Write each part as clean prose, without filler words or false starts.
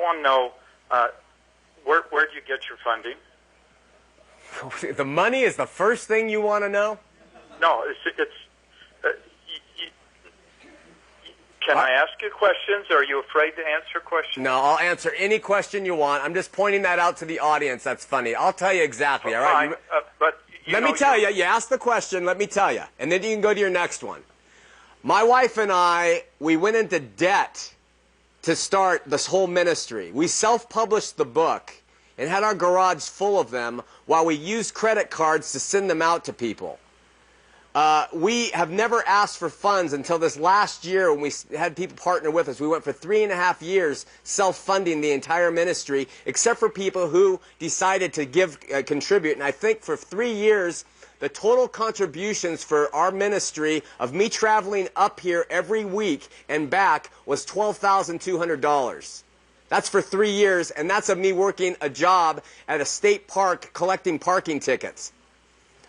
want to know where do you get your funding? The money is the first thing you want to know? No, can I ask you questions, or are you afraid to answer questions? No, I'll answer any question you want. I'm just pointing that out to the audience. That's funny. I'll tell you exactly, all right? But let me tell you. You asked the question. Let me tell you. And then you can go to your next one. My wife and I, we went into debt to start this whole ministry. We self-published the book and had our garage full of them while we used credit cards to send them out to people. We have never asked for funds until this last year when we had people partner with us. We went for 3.5 years self-funding the entire ministry, except for people who decided to contribute. And I think for 3 years, the total contributions for our ministry of me traveling up here every week and back was $12,200. That's for 3 years, and that's of me working a job at a state park collecting parking tickets.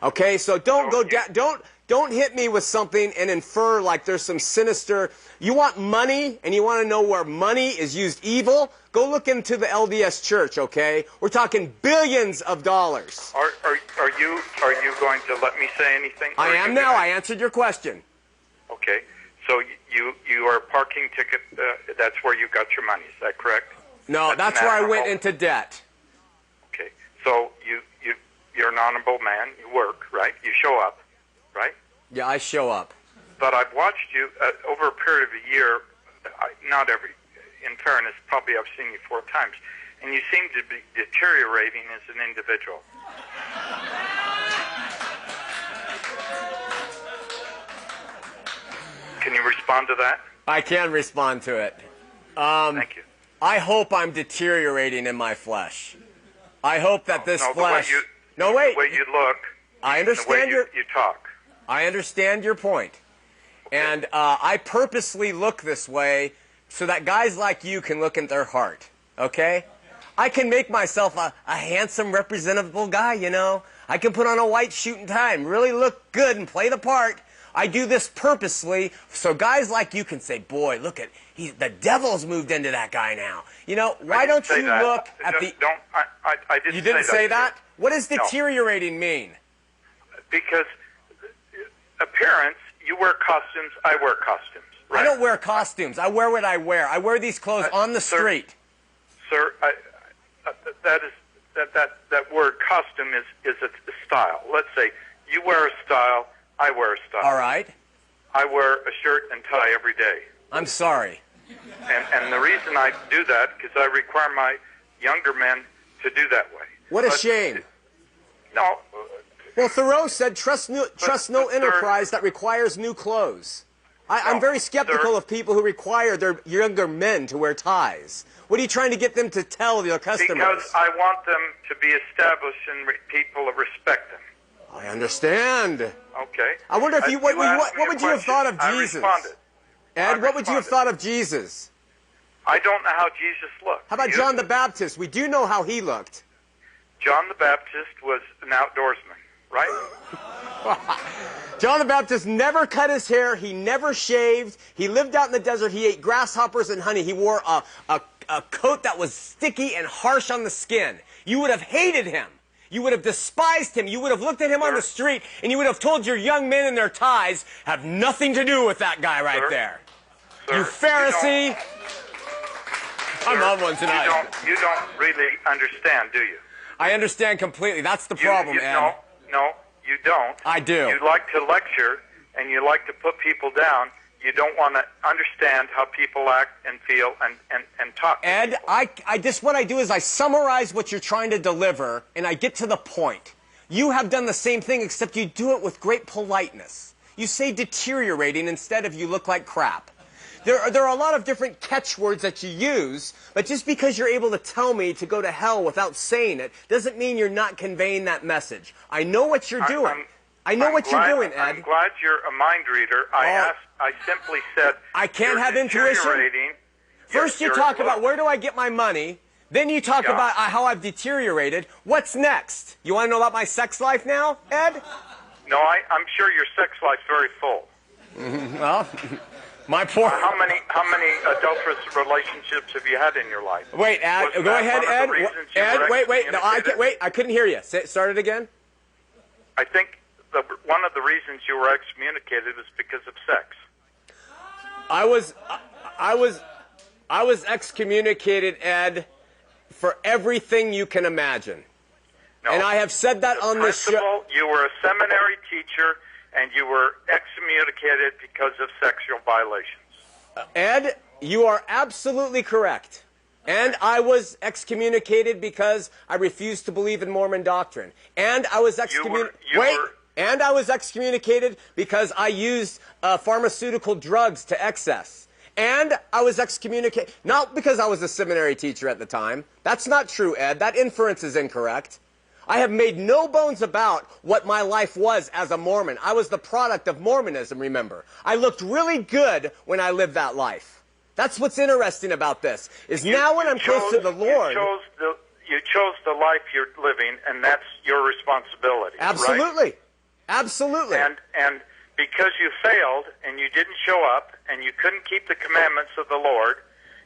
Okay, so don't hit me with something and infer like there's some sinister. You want money and you want to know where money is used evil? Go look into the LDS Church, okay? We're talking billions of dollars. Are you going to let me say anything? I am now. I answered your question. Okay, so you are a parking ticket. That's where you got your money. Is that correct? No, that's where I went into debt. Okay, so you're an honorable man. You work, right? You show up, right? Yeah, I show up. But I've watched you over a period of a year, in fairness, probably I've seen you 4 times, and you seem to be deteriorating as an individual. Can you respond to that? I can respond to it. Thank you. I hope I'm deteriorating in my flesh. I hope that this flesh... The way you look, I understand the way you talk. I understand your point. Okay. And I purposely look this way so that guys like you can look in their heart. Okay? I can make myself a handsome, representable guy, you know. I can put on a white suit and tie and really look good and play the part. I do this purposely so guys like you can say, boy, look at, the devil's moved into that guy now. You know, why don't you look at the... I didn't You didn't say that? What does No. deteriorating mean? Because appearance, you wear costumes, I wear costumes. Right? I don't wear costumes. I wear what I wear. I wear these clothes on the street. Sir, that word costume is a style. Let's say you wear a style, I wear a style. All right. I wear a shirt and tie every day. I'm sorry. And the reason I do that, because I require my younger men to do that way. What a shame. No. Well, Thoreau said, trust no enterprise that requires new clothes. I'm very skeptical of people who require their younger men to wear ties. What are you trying to get them to tell their customers? Because I want them to be established and people to respect them. I understand. Okay. I wonder if what would you have thought of Jesus? Responded. Ed, what would you have thought of Jesus? I don't know how Jesus looked. How about John the Baptist? We do know how he looked. John the Baptist was an outdoorsman, right? John the Baptist never cut his hair. He never shaved. He lived out in the desert. He ate grasshoppers and honey. He wore a coat that was sticky and harsh on the skin. You would have hated him. You would have despised him. You would have looked at him on the street, and you would have told your young men in their ties, have nothing to do with that guy right there. Sir, you Pharisee. I'm on one tonight. You don't really understand, do you? I understand completely. That's the problem, Ed. No, you don't. I do. You like to lecture, and you like to put people down. You don't want to understand how people act and feel and talk. Ed, what I do is I summarize what you're trying to deliver, and I get to the point. You have done the same thing, except you do it with great politeness. You say deteriorating instead of you look like crap. There are a lot of different catchwords that you use, but just because you're able to tell me to go to hell without saying it doesn't mean you're not conveying that message. I know what you're doing. I know what you're doing, Ed. I'm glad you're a mind reader. I simply said I can't have intuition. First you talk about where do I get my money, then you talk about how I've deteriorated. What's next? You want to know about my sex life now, Ed? No, I'm sure your sex life's very full. Well, My poor... How many adulterous relationships have you had in your life? Wait, Ed, go ahead, Ed. Ed, wait, no, I couldn't hear you. Start it again. I think one of the reasons you were excommunicated was because of sex. I was excommunicated, Ed, for everything you can imagine. No, and I have said that on this show. You were a seminary teacher, and you were excommunicated because of sexual violations. Ed, you are absolutely correct. And I was excommunicated because I refused to believe in Mormon doctrine. And I was And I was excommunicated because I used pharmaceutical drugs to excess. And I was excommunicated, not because I was a seminary teacher at the time. That's not true, Ed. That inference is incorrect. I have made no bones about what my life was as a Mormon. I was the product of Mormonism, remember. I looked really good when I lived that life. That's what's interesting about this, is now when I'm close to the Lord... You chose the life you're living, and that's your responsibility, Absolutely. Right? Absolutely. And because you failed, and you didn't show up, and you couldn't keep the commandments of the Lord,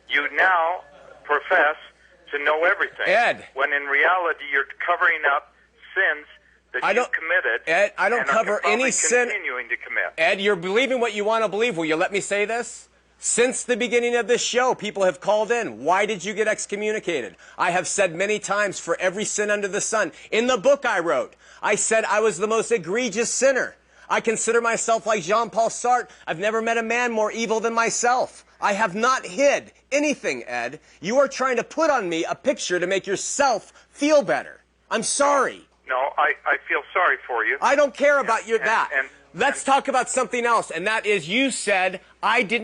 you now profess to know everything. Ed. When in reality, you're covering up sins that you committed. Ed, I don't cover any sin. Continuing to commit. Ed, you're believing what you want to believe. Will you let me say this? Since the beginning of this show, people have called in. Why did you get excommunicated? I have said many times, for every sin under the sun. In the book I wrote, I said I was the most egregious sinner. I consider myself like Jean-Paul Sartre. I've never met a man more evil than myself. I have not hid anything, Ed. You are trying to put on me a picture to make yourself feel better. I'm sorry. No, I feel sorry for you. I don't care about that. Let's talk about something else, and that is you said I didn't